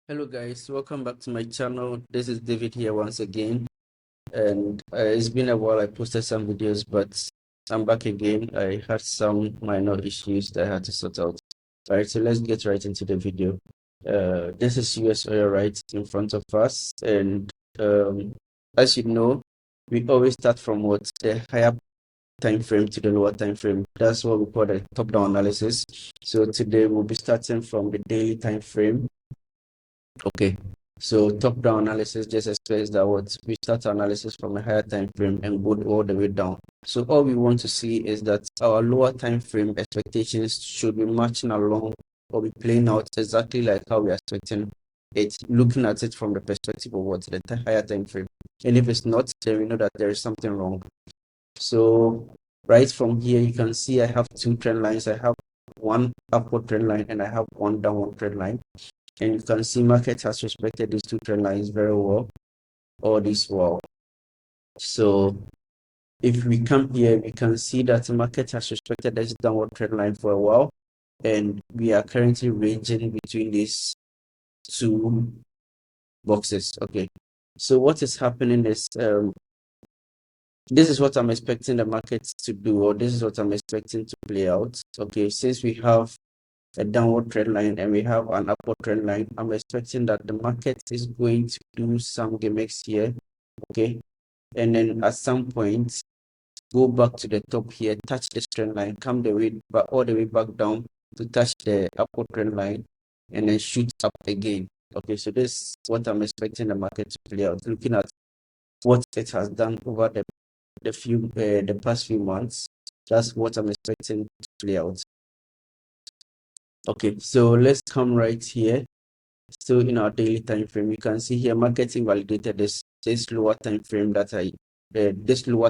Hello guys, welcome back to my channel. This is David here once again, and it's been a while. I posted some videos, but I'm back again. I had some minor issues that I had to sort out. All right, so let's get right into the video. This is USOIL right in front of us, and as you know, we always start from what the higher time frame to the lower time frame. That's what we call the top-down analysis. So today we'll be starting from the daily time frame. Okay, so top-down analysis just explains that what we start analysis from a higher time frame and go all the way down. So all we want to see is that our lower time frame expectations should be matching along or be playing out exactly like how we are expecting it, looking at it from the perspective of what the higher time frame. And if it's not, then we know that there is something wrong. So right from here, you can see I have two trend lines. I have one upward trend line and I have one downward trend line. And you can see market has respected these two trend lines very well, or this well. So if we come here, we can see that the market has respected this downward trend line for a while, and we are currently ranging between these two boxes. Okay, so what is happening is this is what I'm expecting the market to do, or this is what I'm expecting to play out. Okay, since we have a downward trend line and we have an upward trend line, I'm expecting that the market is going to do some gimmicks here, okay, and then at some point go back to the top here, touch this trend line, come the way back all the way back down to touch the upward trend line, and then shoot up again. Okay, so this is what I'm expecting the market to play out, looking at what it has done over the past few months. That's what I'm expecting to play out. Okay, so let's come right here. Still in our daily time frame, you can see here market invalidated this lower time frame that this lower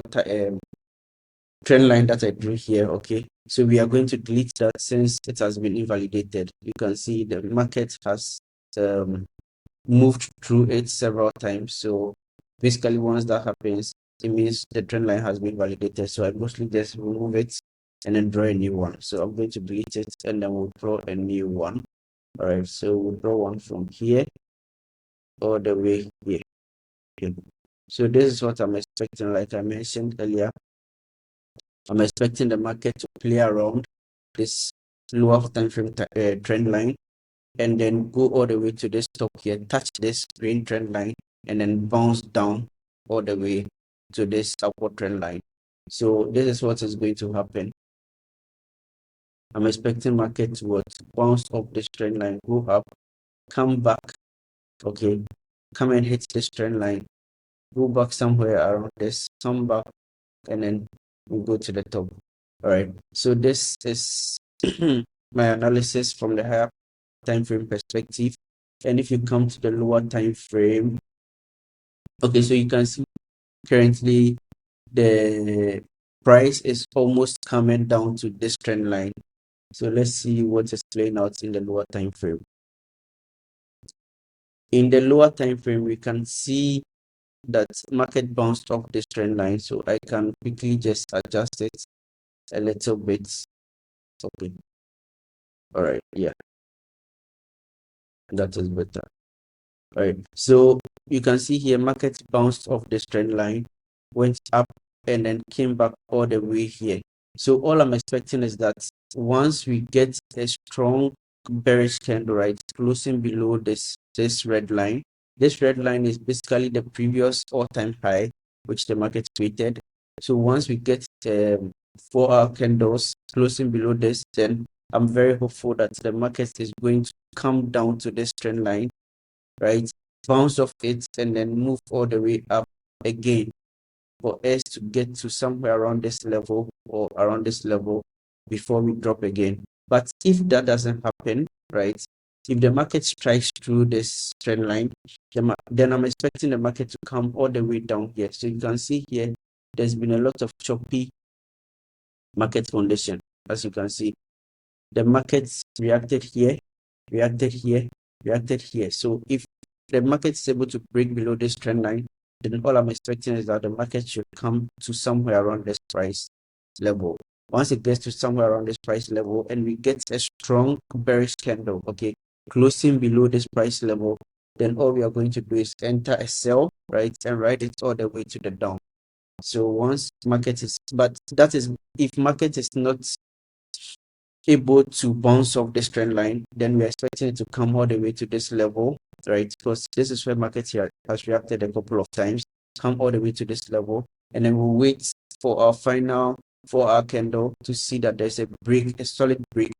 trend line that I drew here. Okay, so we are going to delete that since it has been invalidated. You can see the market has moved through it several times. So basically, once that happens, it means the trend line has been validated. So I mostly just remove it and then draw a new one. So I'm going to delete it and then we'll draw a new one. All right, so we'll draw one from here all the way here. Okay. So this is what I'm expecting. Like I mentioned earlier, I'm expecting the market to play around this lower time frame trend line and then go all the way to this top here, touch this green trend line, and then bounce down all the way to this upward trend line. So this is what is going to happen. I'm expecting market to bounce off this trend line, go up, come back, okay, come and hit this trend line, go back somewhere around this, come back, and then we go to the top. All right, so this is my analysis from the higher time frame perspective. And if you come to the lower time frame, okay, so you can see currently the price is almost coming down to this trend line. So let's see what is playing out in the lower time frame. In the lower time frame, we can see that market bounced off this trend line. So I can quickly just adjust it a little bit. Okay. All right. Yeah. That is better. All right. So you can see here, market bounced off this trend line, went up, and then came back all the way here. So all I'm expecting is that once we get a strong bearish candle, right, closing below this red line. This red line is basically the previous all-time high which the market created. So once we get 4-hour candles closing below this, then I'm very hopeful that the market is going to come down to this trend line, right, bounce off it, and then move all the way up again for us to get to somewhere around this level or around this level before we drop again. But if that doesn't happen, right, if the market strikes through this trend line, then I'm expecting the market to come all the way down here. So you can see here, there's been a lot of choppy market condition. As you can see, the markets reacted here, reacted here, reacted here. So if the market is able to break below this trend line, then all I'm expecting is that the market should come to somewhere around this price level. Once it gets to somewhere around this price level and we get a strong bearish candle, okay, closing below this price level, then all we are going to do is enter a sell, right, and ride it all the way to the down. So once market is, but that is if market is not able to bounce off this trend line, then we're expecting it to come all the way to this level, right? Because this is where market here has reacted a couple of times, come all the way to this level, and then we'll wait for our final 4-hour candle to see that there's a break, a solid break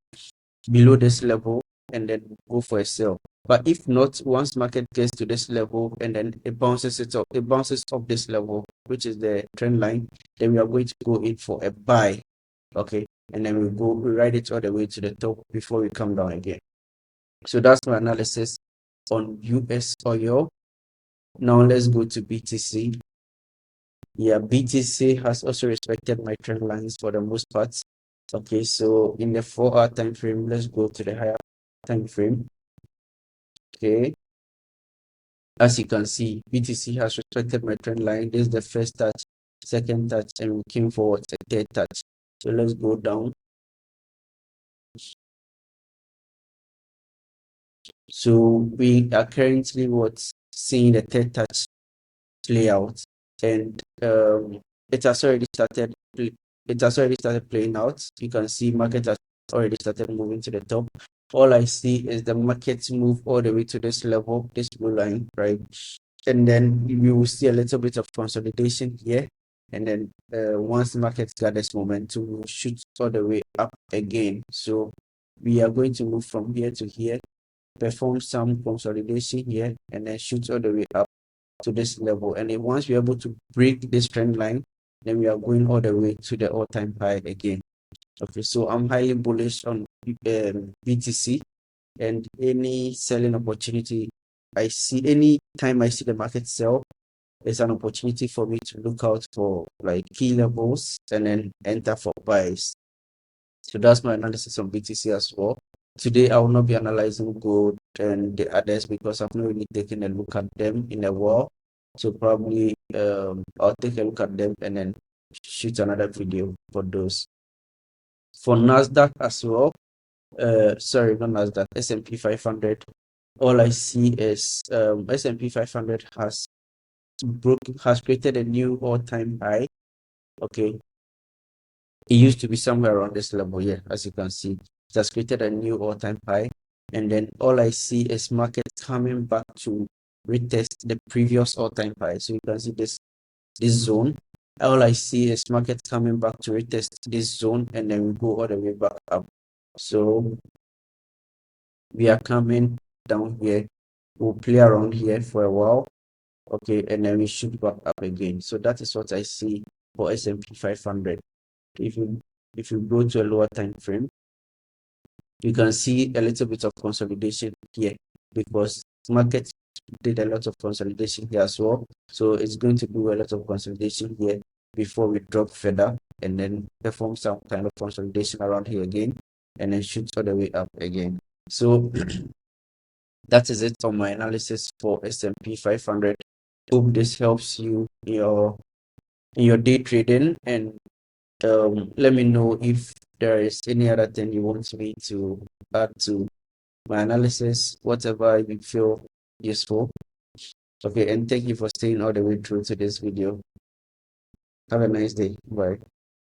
below this level, and then go for a sell. But if not, once market gets to this level and then it bounces off this level, which is the trend line, then we are going to go in for a buy. Okay, and then we ride it all the way to the top before we come down again. So that's my analysis on US oil. Now let's go to BTC. Yeah, BTC has also respected my trend lines for the most part. Okay, so in the 4-hour time frame, let's go to the higher time frame. Okay, as you can see, BTC has respected my trend line. This is the first touch, second touch, and we came forward the third touch. So let's go down. So we are currently seeing the third touch play out, and it has already started. It has already started playing out. You can see market has already started moving to the top. All I see is the market move all the way to this level, this blue line, right? And then we will see a little bit of consolidation here. And then once the market gathers momentum, we'll shoot all the way up again. So we are going to move from here to here, perform some consolidation here, and then shoot all the way up to this level. And then once we're able to break this trend line, then we are going all the way to the all-time high again. Okay, so I'm highly bullish on BTC, and any selling opportunity I see, any time I see the market sell, it's an opportunity for me to look out for like key levels and then enter for buys. So that's my analysis on BTC as well. Today I will not be analyzing gold and the others because I've not really taken a look at them in a while. So probably I'll take a look at them and then shoot another video for those. For NASDAQ as well, sorry, not NASDAQ, S&P 500. All I see is S&P 500 has created a new all-time high. Okay, it used to be somewhere around this level here, as you can see. It has created a new all-time high, and then all I see is market coming back to retest the previous all-time high. So you can see this zone. All I see is market coming back to retest this zone, and then we go all the way back up. So we are coming down here. We'll play around here for a while. Okay, and then we shoot back up again. So that is what I see for S&P 500. If you go to a lower time frame, you can see a little bit of consolidation here because market did a lot of consolidation here as well. So it's going to do a lot of consolidation here before we drop further and then perform some kind of consolidation around here again and then shoot all the way up again. So that is it on my analysis for S&P 500. Hope this helps you in your day trading, and let me know if there is any other thing you want me to add to my analysis, whatever you feel useful. Okay, and thank you for staying all the way through to this video. Have a nice day. Bye.